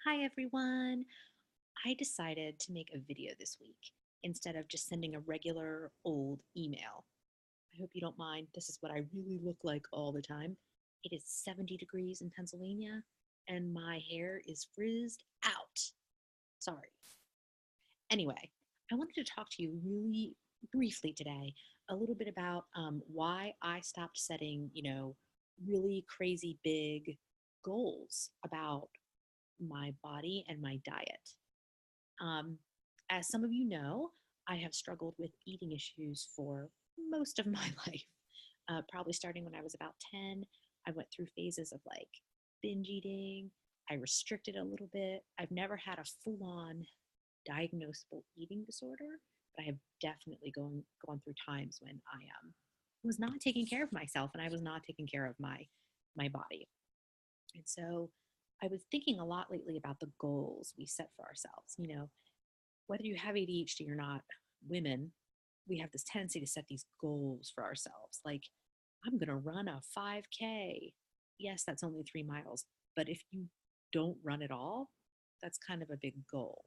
Hi everyone. I decided to make a video this week instead of just sending a regular old email. I hope you don't mind. This is what I really look like all the time. It is 70 degrees in Pennsylvania and my hair is frizzed out. Sorry. Anyway, I wanted to talk to you really briefly today a little bit about why I stopped setting, really crazy big goals about my body and my diet. Um, as some of you know, I have struggled with eating issues for most of my life. Probably starting when I was about 10, I went through phases of like binge eating. I restricted a little bit. I've never had a full on diagnosable eating disorder, but I have definitely gone through times when I was not taking care of myself and I was not taking care of my body. And so I was thinking a lot lately about the goals we set for ourselves. Whether you have ADHD or not, women, we have this tendency to set these goals for ourselves. Like, I'm going to run a 5K. Yes, that's only 3 miles. But if you don't run at all, that's kind of a big goal.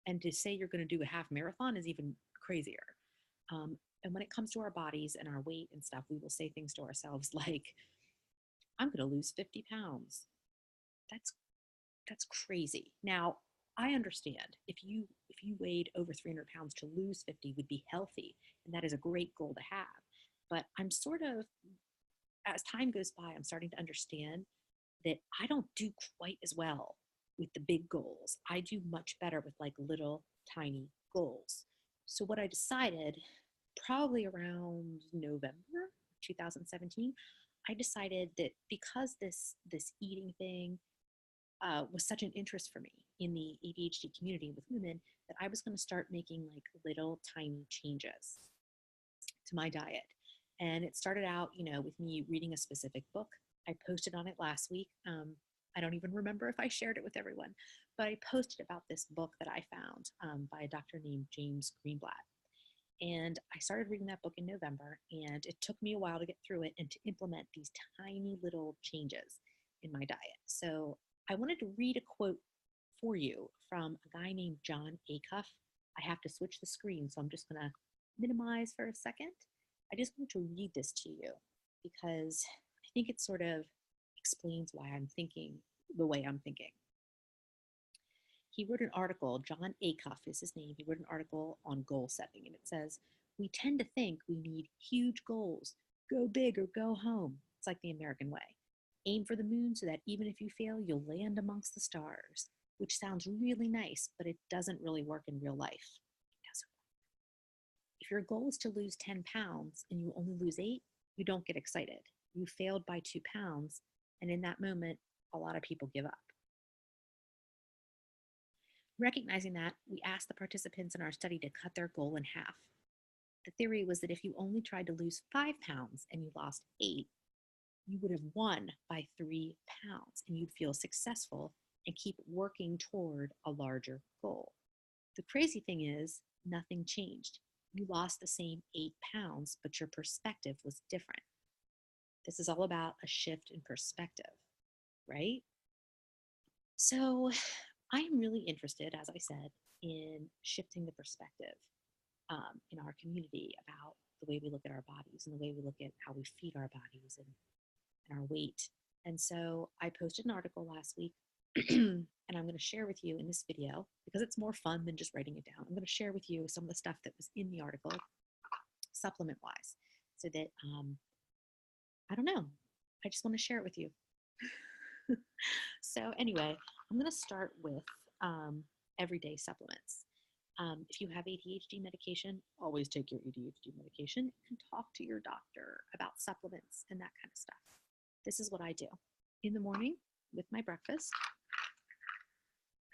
And to say you're going to do a half marathon is even crazier. And when it comes to our bodies and our weight and stuff, we will say things to ourselves like, I'm going to lose 50 pounds. That's that's crazy. Now, I understand if you weighed over 300 pounds, to lose 50 would be healthy, and that is a great goal to have. But I'm sort of, as time goes by, I'm starting to understand that I don't do quite as well with the big goals. I do much better with like little tiny goals. So what I decided, probably around November 2017, I decided that because this eating thing was such an interest for me in the ADHD community with women, that I was going to start making like little tiny changes to my diet. And it started out, with me reading a specific book. I posted on it last week. I don't even remember if I shared it with everyone, but I posted about this book that I found by a doctor named James Greenblatt. And I started reading that book in November, and it took me a while to get through it and to implement these tiny little changes in my diet. So I wanted to read a quote for you from a guy named John Acuff. I have to switch the screen, so I'm just going to minimize for a second. I just want to read this to you because I think it sort of explains why I'm thinking the way I'm thinking. He wrote an article, John Acuff is his name. He wrote an article on goal setting, and it says, we tend to think we need huge goals, go big or go home. It's like the American way. Aim for the moon so that even if you fail, you'll land amongst the stars, which sounds really nice, but it doesn't really work in real life. It doesn't. If your goal is to lose 10 pounds and you only lose 8, you don't get excited. You failed by 2 pounds, and in that moment, a lot of people give up. Recognizing that, we asked the participants in our study to cut their goal in half. The theory was that if you only tried to lose 5 pounds and you lost 8, you would have won by 3 pounds and you'd feel successful and keep working toward a larger goal. The crazy thing is, nothing changed. You lost the same 8 pounds, but your perspective was different. This is all about a shift in perspective, right? So I am really interested, as I said, in shifting the perspective in our community about the way we look at our bodies and the way we look at how we feed our bodies and our weight. And so I posted an article last week, and I'm going to share with you in this video, because it's more fun than just writing it down. I'm going to share with you some of the stuff that was in the article, supplement wise, so that, I don't know, I just want to share it with you. So anyway, I'm going to start with everyday supplements. If you have ADHD medication, always take your ADHD medication and talk to your doctor about supplements and that kind of stuff. This is what I do. In the morning with my breakfast,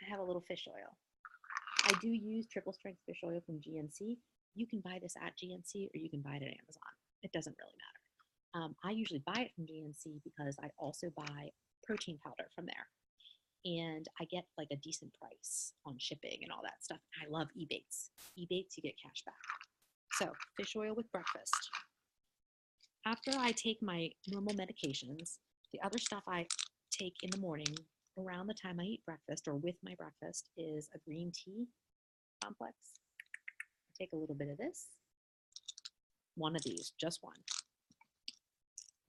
I have a little fish oil. I do use triple strength fish oil from GNC. You can buy this at GNC or you can buy it at Amazon. It doesn't really matter. I usually buy it from GNC because I also buy protein powder from there. And I get like a decent price on shipping and all that stuff. I love Ebates. Ebates, you get cash back. So fish oil with breakfast. After I take my normal medications, the other stuff I take in the morning around the time I eat breakfast or with my breakfast is a green tea complex. I take a little bit of this, one of these, just one.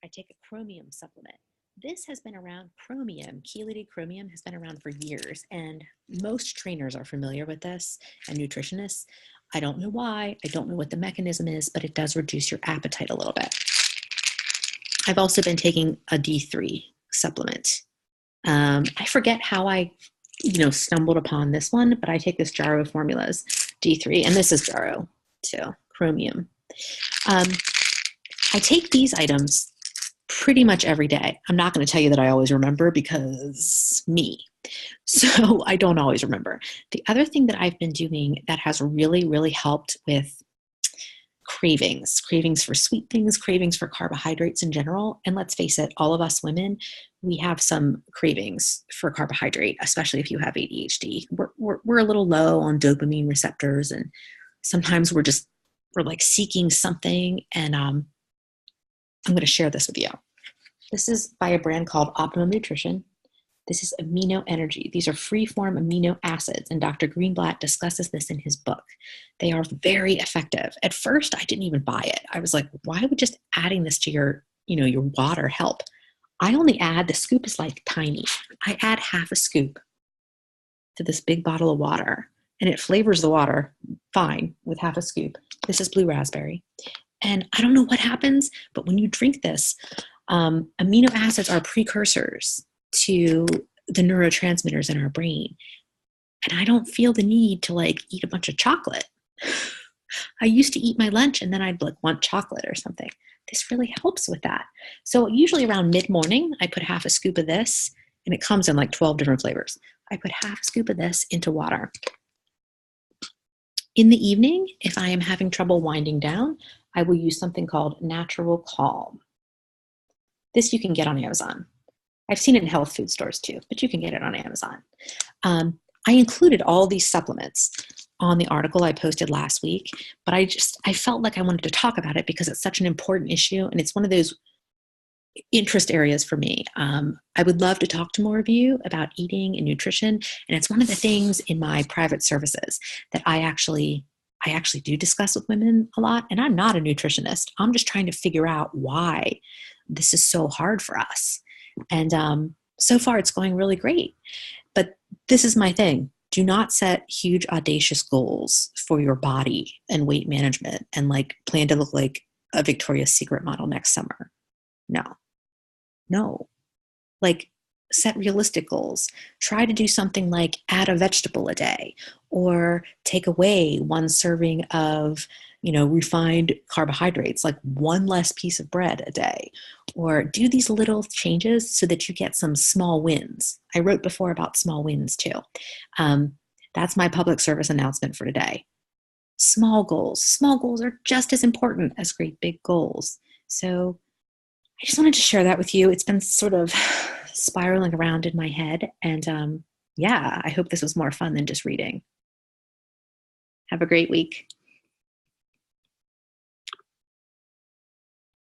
I take a chromium supplement. This has been around, chromium, chelated chromium has been around for years, and most trainers are familiar with this and nutritionists. I don't know why, I don't know what the mechanism is, but it does reduce your appetite a little bit. I've also been taking a D3 supplement. I forget how I, stumbled upon this one, but I take this Jarrow Formulas D3, and this is Jarrow too, chromium. I take these items pretty much every day. I'm not going to tell you that I always remember because me. So I don't always remember. The other thing that I've been doing that has really, really helped with cravings for sweet things, cravings for carbohydrates in general. And let's face it, all of us women, we have some cravings for carbohydrate, especially if you have ADHD. We're a little low on dopamine receptors, and sometimes we're like seeking something. And I'm going to share this with you. This is by a brand called Optimum Nutrition. This is amino energy. These are free-form amino acids, and Dr. Greenblatt discusses this in his book. They are very effective. At first, I didn't even buy it. I was like, why would just adding this to your water help? I only add, the scoop is like tiny. I add half a scoop to this big bottle of water, and it flavors the water fine with half a scoop. This is blue raspberry. And I don't know what happens, but when you drink this, amino acids are precursors to the neurotransmitters in our brain. And I don't feel the need to eat a bunch of chocolate. I used to eat my lunch and then I'd want chocolate or something. This really helps with that. So usually around mid-morning, I put half a scoop of this, and it comes in 12 different flavors. I put half a scoop of this into water. In the evening, if I am having trouble winding down, I will use something called Natural Calm. This you can get on Amazon. I've seen it in health food stores too, but you can get it on Amazon. I included all these supplements on the article I posted last week, but I felt like I wanted to talk about it because it's such an important issue, and it's one of those interest areas for me. I would love to talk to more of you about eating and nutrition, and it's one of the things in my private services that I actually do discuss with women a lot. And I'm not a nutritionist. I'm just trying to figure out why this is so hard for us. And so far it's going really great. But this is my thing. Do not set huge, audacious goals for your body and weight management and plan to look like a Victoria's Secret model next summer. No. Set realistic goals. Try to do something like add a vegetable a day, or take away one serving of, refined carbohydrates, like one less piece of bread a day, or do these little changes so that you get some small wins. I wrote before about small wins too. That's my public service announcement for today. Small goals. Small goals are just as important as great big goals. So I just wanted to share that with you. It's been sort of spiraling around in my head. And I hope this was more fun than just reading. Have a great week.